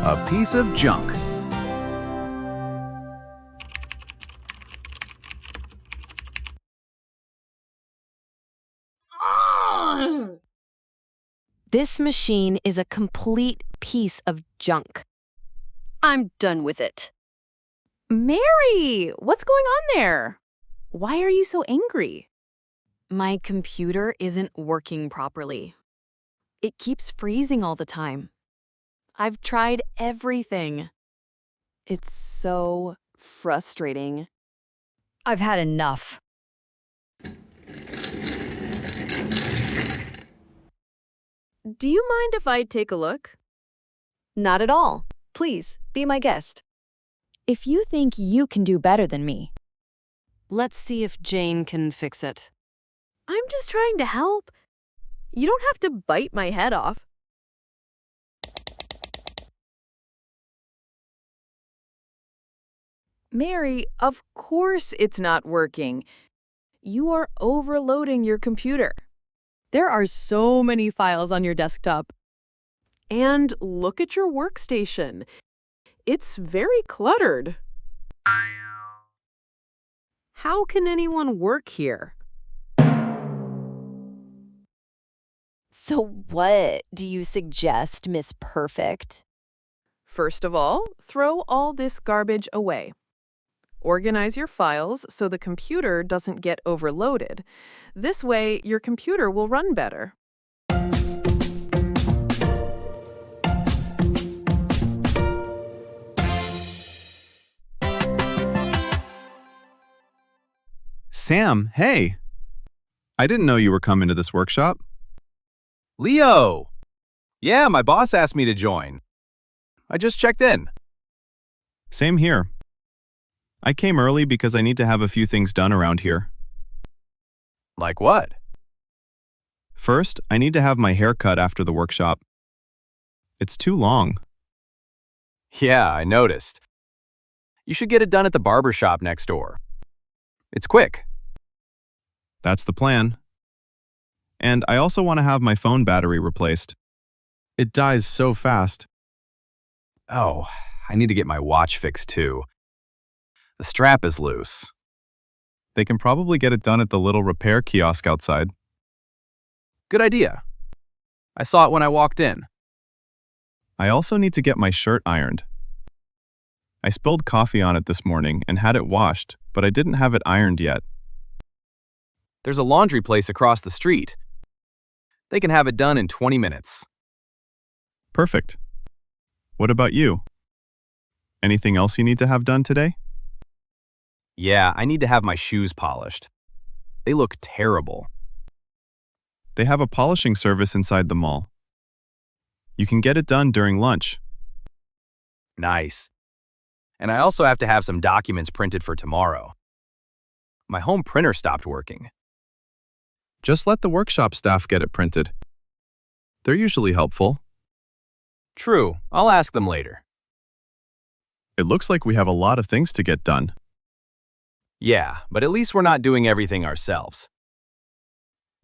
a piece of junk. This machine is a complete piece of junk. I'm done with it. Mary, what's going on there? Why are you so angry? My computer isn't working properly. It keeps freezing all the time. I've tried everything. It's so frustrating. I've had enough. Do you mind if I take a look? Not at all. Please, be my guest. If you think you can do better than me. Let's see if Jane can fix it. I'm just trying to help. You don't have to bite my head off. Mary, of course it's not working. You are overloading your computer. There are so many files on your desktop. And look at your workstation. It's very cluttered. How can anyone work here? So what do you suggest, Miss Perfect? First of all, throw all this garbage away. Organize your files so the computer doesn't get overloaded. This way, your computer will run better. Sam, hey! I didn't know you were coming to this workshop. Leo! Yeah, my boss asked me to join. I just checked in. Same here. I came early because I need to have a few things done around here. Like what? First, I need to have my hair cut after the workshop. It's too long. Yeah, I noticed. You should get it done at the barber shop next door. It's quick. That's the plan. And I also want to have my phone battery replaced. It dies so fast. Oh, I need to get my watch fixed too. The strap is loose. They can probably get it done at the little repair kiosk outside. Good idea. I saw it when I walked in. I also need to get my shirt ironed. I spilled coffee on it this morning and had it washed, but I didn't have it ironed yet. There's a laundry place across the street. They can have it done in 20 minutes. Perfect. What about you? Anything else you need to have done today? Yeah, I need to have my shoes polished. They look terrible. They have a polishing service inside the mall. You can get it done during lunch. Nice. And I also have to have some documents printed for tomorrow. My home printer stopped working. Just let the workshop staff get it printed. They're usually helpful. True, I'll ask them later. It looks like we have a lot of things to get done. Yeah, but at least we're not doing everything ourselves.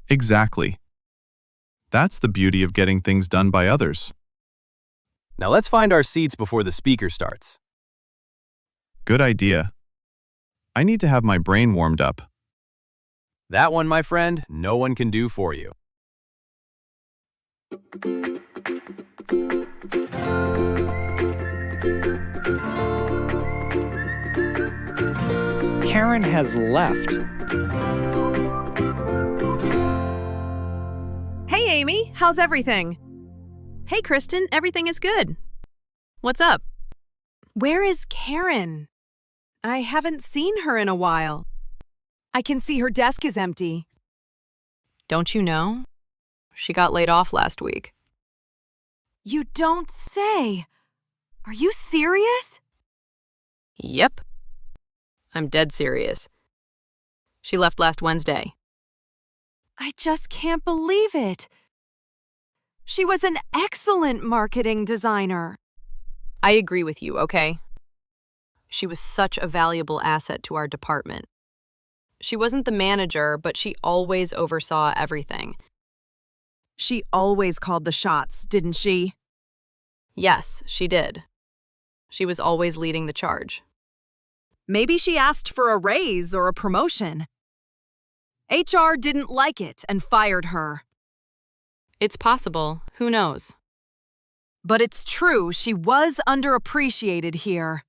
Exactly. That's the beauty of getting things done by others. Now let's find our seats before the speaker starts. Good idea. I need to have my brain warmed up. That one, my friend, no one can do for you. Karen has left. Hey, Amy, how's everything? Hey, Kristen, everything is good. What's up? Where is Karen? I haven't seen her in a while. I can see her desk is empty. Don't you know? She got laid off last week. You don't say. Are you serious? Yep. I'm dead serious. She left last Wednesday. I just can't believe it. She was an excellent marketing designer. I agree with you, okay? She was such a valuable asset to our department. She wasn't the manager, but she always oversaw everything. She always called the shots, didn't she? Yes, she did. She was always leading the charge. Maybe she asked for a raise or a promotion. HR didn't like it and fired her. It's possible. Who knows? But it's true, she was underappreciated here.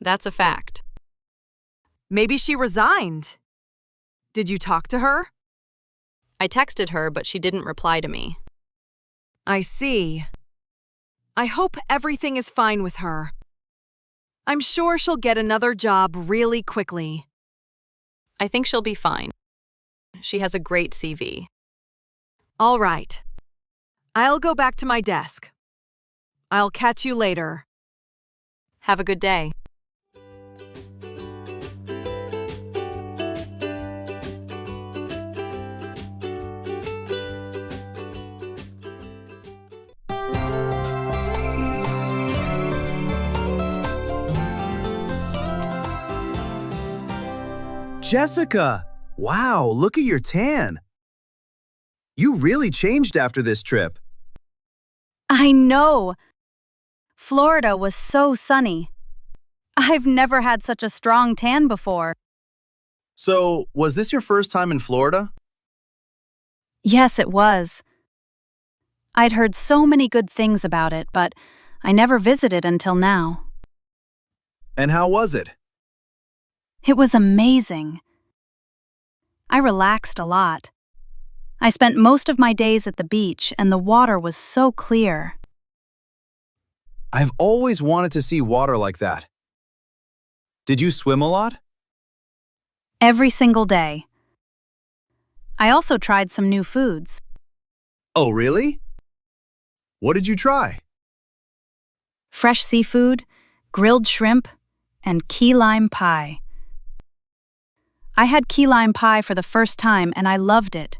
That's a fact. Maybe she resigned. Did you talk to her? I texted her, but she didn't reply to me. I see. I hope everything is fine with her. I'm sure she'll get another job really quickly. I think she'll be fine. She has a great CV. All right. I'll go back to my desk. I'll catch you later. Have a good day. Jessica! Wow, look at your tan. You really changed after this trip. I know. Florida was so sunny. I've never had such a strong tan before. So, was this your first time in Florida? Yes, it was. I'd heard so many good things about it, but I never visited until now. And how was it? It was amazing. I relaxed a lot. I spent most of my days at the beach, and the water was so clear. I've always wanted to see water like that. Did you swim a lot? Every single day. I also tried some new foods. Oh, really? What did you try? Fresh seafood, grilled shrimp, and key lime pie. I had key lime pie for the first time, and I loved it.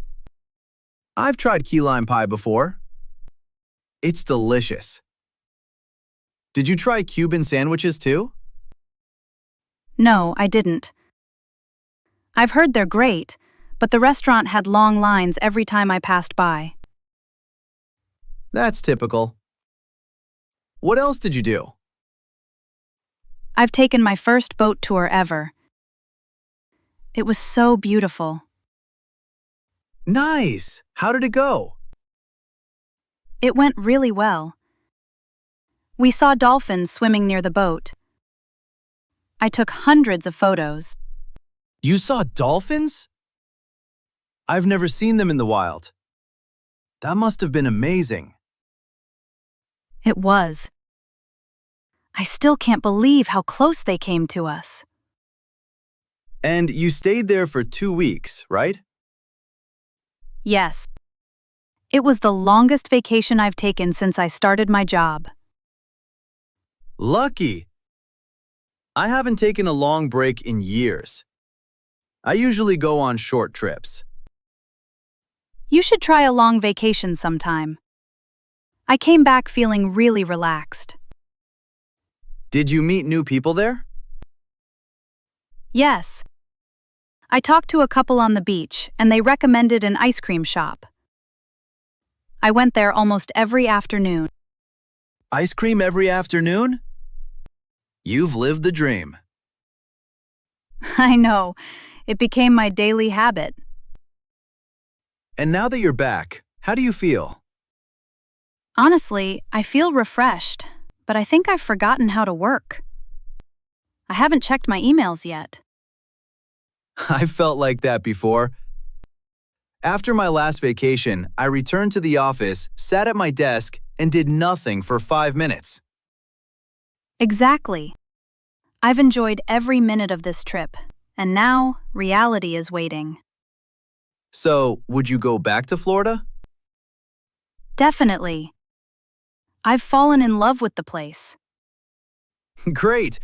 I've tried key lime pie before. It's delicious. Did you try Cuban sandwiches too? No, I didn't. I've heard they're great, but the restaurant had long lines every time I passed by. That's typical. What else did you do? I've taken my first boat tour ever. It was so beautiful. Nice! How did it go? It went really well. We saw dolphins swimming near the boat. I took hundreds of photos. You saw dolphins? I've never seen them in the wild. That must have been amazing. It was. I still can't believe how close they came to us. And you stayed there for 2 weeks, right? Yes. It was the longest vacation I've taken since I started my job. Lucky! I haven't taken a long break in years. I usually go on short trips. You should try a long vacation sometime. I came back feeling really relaxed. Did you meet new people there? Yes. I talked to a couple on the beach, and they recommended an ice cream shop. I went there almost every afternoon. Ice cream every afternoon? You've lived the dream. I know. It became my daily habit. And now that you're back, how do you feel? Honestly, I feel refreshed, but I think I've forgotten how to work. I haven't checked my emails yet. I felt like that before. After my last vacation, I returned to the office, sat at my desk, and did nothing for 5 minutes. Exactly. I've enjoyed every minute of this trip, and now reality is waiting. So, would you go back to Florida? Definitely. I've fallen in love with the place. Great!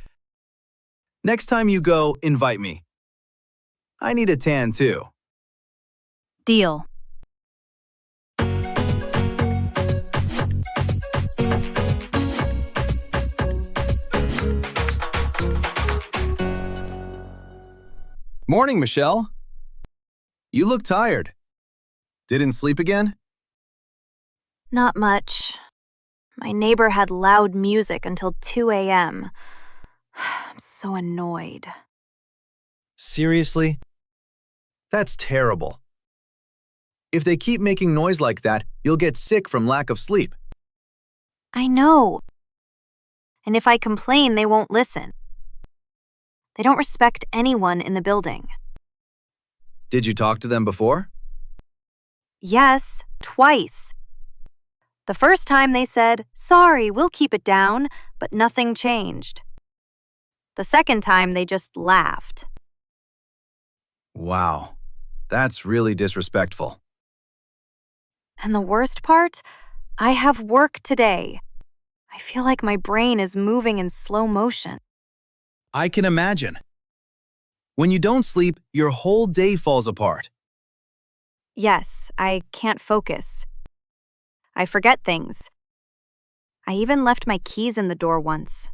Next time you go, invite me. I need a tan too. Deal. Morning, Michelle. You look tired. Didn't sleep again? Not much. My neighbor had loud music until 2 a.m. I'm so annoyed. Seriously? That's terrible. If they keep making noise like that, you'll get sick from lack of sleep. I know. And if I complain, they won't listen. They don't respect anyone in the building. Did you talk to them before? Yes, twice. The first time they said, "Sorry, we'll keep it down," but nothing changed. The second time they just laughed. Wow, that's really disrespectful. And the worst part? I have work today. I feel like my brain is moving in slow motion. I can imagine. When you don't sleep, your whole day falls apart. Yes, I can't focus. I forget things. I even left my keys in the door once.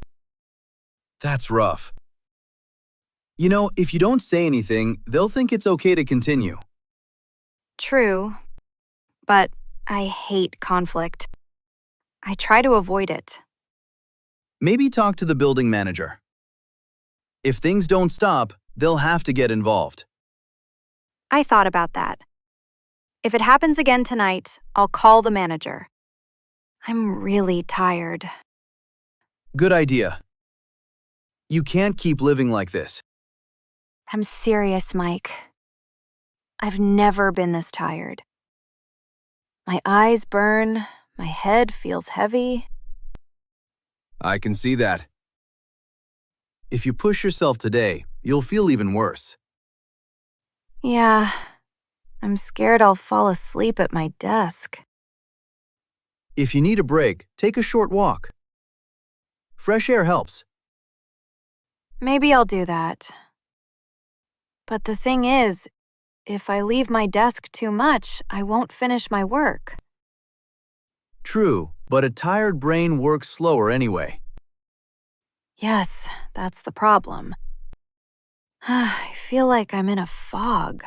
That's rough. You know, if you don't say anything, they'll think it's okay to continue. True, but I hate conflict. I try to avoid it. Maybe talk to the building manager. If things don't stop, they'll have to get involved. I thought about that. If it happens again tonight, I'll call the manager. I'm really tired. Good idea. You can't keep living like this. I'm serious, Mike. I've never been this tired. My eyes burn, my head feels heavy. I can see that. If you push yourself today, you'll feel even worse. Yeah, I'm scared I'll fall asleep at my desk. If you need a break, take a short walk. Fresh air helps. Maybe I'll do that. But the thing is, if I leave my desk too much, I won't finish my work. True, but a tired brain works slower anyway. Yes, that's the problem. I feel like I'm in a fog.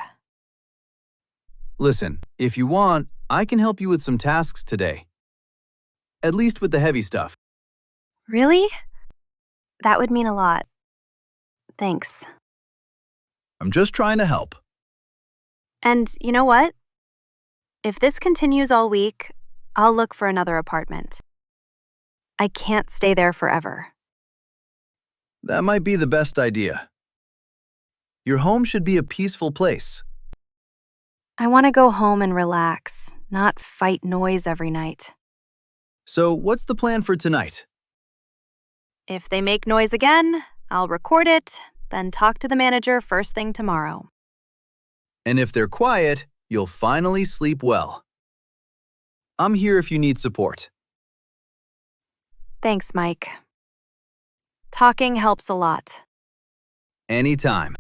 Listen, if you want, I can help you with some tasks today. At least with the heavy stuff. Really? That would mean a lot. Thanks. I'm just trying to help. And you know what? If this continues all week, I'll look for another apartment. I can't stay there forever. That might be the best idea. Your home should be a peaceful place. I want to go home and relax, not fight noise every night. So, what's the plan for tonight? If they make noise again, I'll record it, then talk to the manager first thing tomorrow. And if they're quiet, you'll finally sleep well. I'm here if you need support. Thanks, Mike. Talking helps a lot. Anytime.